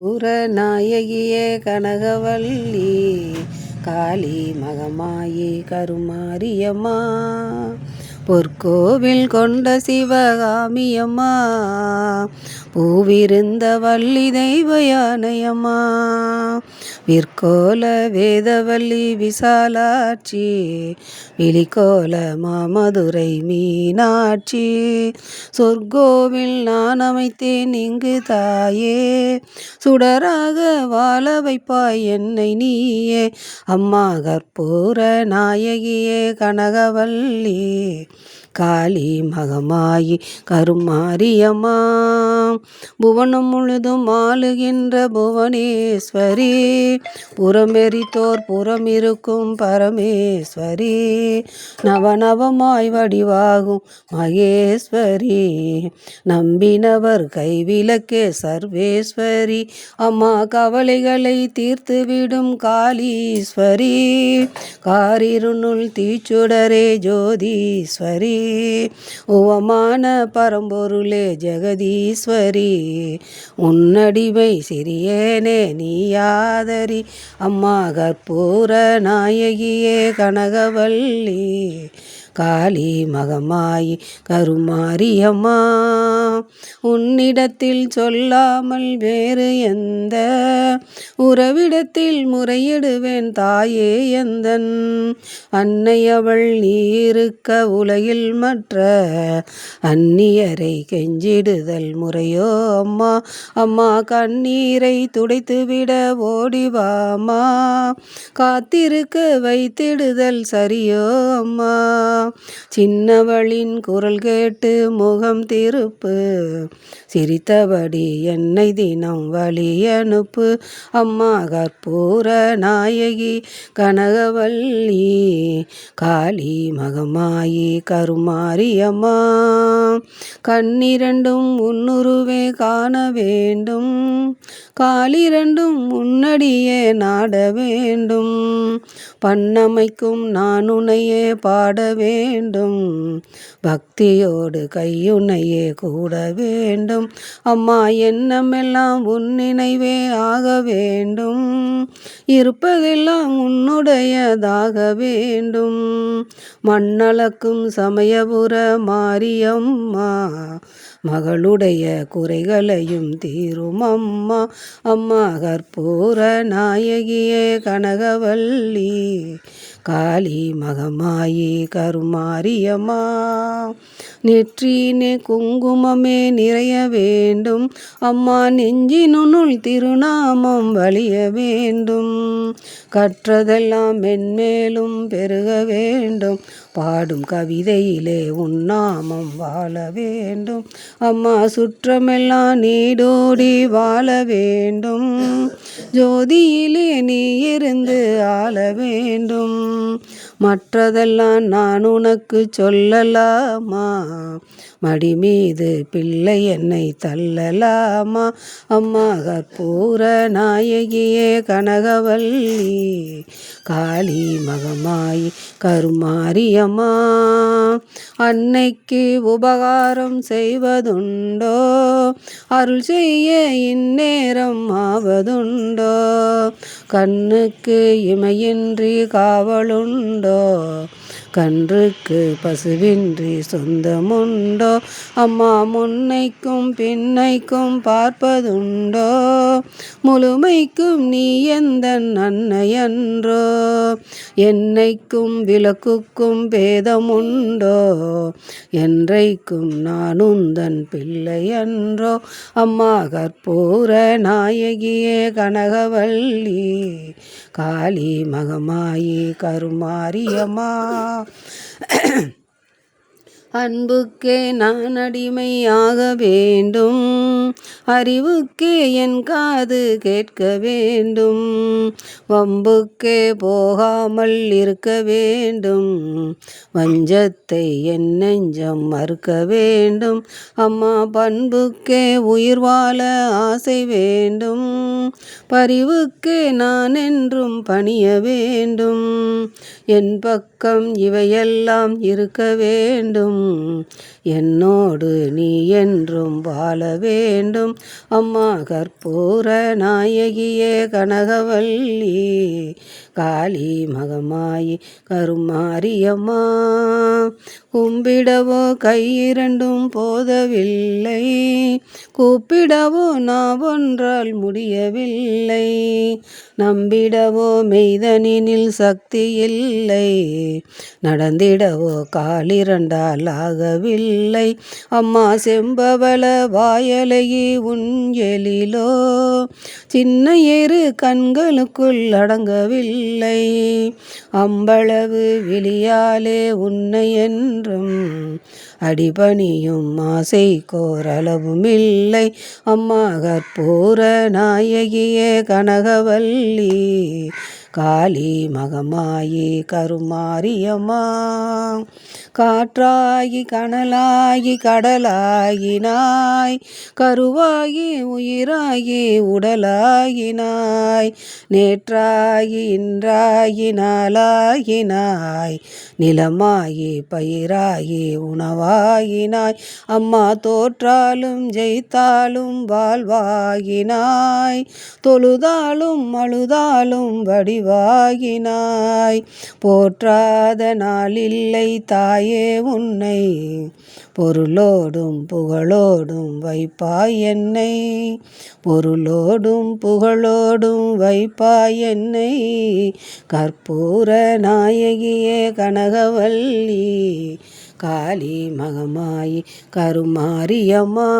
புறநாயகியே கனகவல்லி காளி மகமாயி கருமாரியம்மா பொற்கோவில் கொண்ட சிவகாமியம்மா பூவிருந்த வள்ளி தெய்வ யானையம்மா விற்கோல வேதவல்லி விசாலாட்சி விழிக்கோல மாமதுரை மீனாட்சி சொர்க்கோவில் நான் அமைத்தேன் இங்கு தாயே சுடராக வாழ வைப்பாய் என்னை நீயே அம்மா கற்பூர நாயகியே கனகவல்லி காளி மகமாயி கருமாரியம்மா புவனம் முழுதும் ஆளுகின்ற புவனேஸ்வரி புறமெரித்தோர் புறமிருக்கும் பரமேஸ்வரி நவநவமாய் வடிவாகும் மகேஸ்வரி நம்பினவர் கைவிளக்கே சர்வேஸ்வரி அம்மா கவலைகளை தீர்த்துவிடும் காளீஸ்வரி காரிருனுள் தீச்சுடரே ஜோதீஸ்வரி உவமான பரம்பொருளே ஜெகதீஸ்வரி உன்னடிமை சிறியேனே நீயாதரி அம்மா கற்பூர நாயகியே கனகவல்லி காளி மகமாயி கருமாரியம்மா உன்னிடத்தில் சொல்லாமல் வேறு எந்த உறவிடத்தில் முறையிடுவேன் தாயே எந்தன் அன்னை அவள் நீ இருக்க உலகில் மற்ற அந்நியரை கெஞ்சிடுதல் முறையோ அம்மா அம்மா கண்ணீரை துடைத்துவிட ஓடிவாமா காத்திருக்க வைத்திடுதல் சரியோ அம்மா சின்னவளின் குரல் கேட்டு முகம் திருப்பு சிரித்தபடி என்னை தினம் வழி அனுப்பு அம்மா கற்பூர நாயகி கனகவல்லி காளி மகமாயி கருமாரியம்மா கண்ணிரண்டும் உன்னுருவே காண வேண்டும் காலிரண்டும் முன்னடியே நாட வேண்டும் பண்ணமைக்கும் நான் உன்னையே பாட வேண்டும் பக்தியோடு கையுன்னையே கூட வேண்டும் அம்மா எண்ணமெல்லாம் உன் நினைவே ஆக வேண்டும் இருப்பதெல்லாம் உன்னுடையதாக வேண்டும் மண்ணளக்கும் சமயபுர மாரியம்மா மகளுடைய குறைகளையும் தீரும் அம்மா அம்மா கற்பூர நாயகியே கனகவல்லி காளி மகமாயி கருமாரியம்மா நெற்றினே குங்குமமே நிறைய வேண்டும் அம்மா நெஞ்சினுள் திருநாமம் வழிய வேண்டும் கற்றதெல்லாம் மென்மேலும் பெருக வேண்டும் பாடும் கவிதையிலே உன்னாமம் வாழ வேண்டும் அம்மா சுற்றமெல்லாம் நீடோடி வாழ வேண்டும் ஜோதியிலே நீ இருந்து ஆள வேண்டும் மற்றதெல்லாம் நான் உனக்கு சொல்லலாமா மடி மீது பிள்ளை என்னை தள்ளலாமா அம்மா கற்பூர நாயகியே கனகவல்லி காளி மகமாயி கருமாரியம்மா அன்னைக்கு உபகாரம் செய்வதுண்டோ அருள் செய்ய இந்நேரம் ஆவதுண்டோ கண்ணுக்கு இமையின்றி காவலுண்டோ கன்றுக்கு பசுவின்றி சொந்தமுண்டோ அம்மா முன்னைக்கும் பின்னைக்கும் பார்ப்பதுண்டோ முழுமைக்கும் நீ எந்தன் அன்னையன்றோ என்னைக்கும் விளக்குக்கும் பேதமுண்டோ என்றைக்கும் நான் உந்தன் பிள்ளையன்றோ அம்மா கற்பூர நாயகியே கனகவல்லி காளி மகமாயி கருமாரியம்மா அன்புக்கே நான் அடிமையாக வேண்டும் அறிவுக்கே என் காது கேட்க வேண்டும் வம்புக்கே போகாமல் இருக்க வேண்டும் வஞ்சத்தை என் நெஞ்சம் மறுக்க வேண்டும் அம்மா பண்புக்கே உயிர் வாழ ஆசை வேண்டும் பரிவுக்கே நான் என்றும் பணிய வேண்டும் என் பக்கம் இவையெல்லாம் இருக்க வேண்டும் என்னோடு நீ என்றும் வாழ வேண்டும். அம்மா கற்பூர நாயகியே கனகவல்லி காளி மகமாயி கருமாரியம்மா. கும்பிடவோ கையிரண்டும் போதவில்லை, கூப்பிடவோ நாவொன்றால் முடியவில்லை, நம்பிடவோ மெய்தனினில் சக்தி இல்லை, நடந்திடவோ காலிரண்டால் ஆகவில்லை. அம்மா செம்பவள வாயலையே உன் எழிலோ சின்ன ஏறு கண்களுக்குள் அடங்கவில்லை. அம்பளவு விழியாலே உன்னை என்றும் அடிபணியும் ஆசை கோரளவுமில்லை. அம்மா கற்பூர நாயகியே கனகவல்லி காளி மகமாயி கருமாரியம்மா. காற்றாகி கனலாகி கடலாகினாய், கருவாகி உயிராகி உடலாகினாய், நேற்றாகி இன்றாகி நாளாகினாய், நிலமாகி பயிராகி உணவாகினாய். அம்மா தோற்றாலும் ஜெயித்தாலும் வாழ்வாகினாய், தொழுதாலும் அழுதாலும் வடிவாகினாய். போற்றாத நாளில்லை தாயே உன்னை, பொருளோடும் புகழோடும் வைப்பாய் என்னை, பொருளோடும் புகழோடும் வைப்பாய் என்னை. கற்பூர நாயகியே கனகவல்லி காளி மகமாயி கருமாரியம்மா.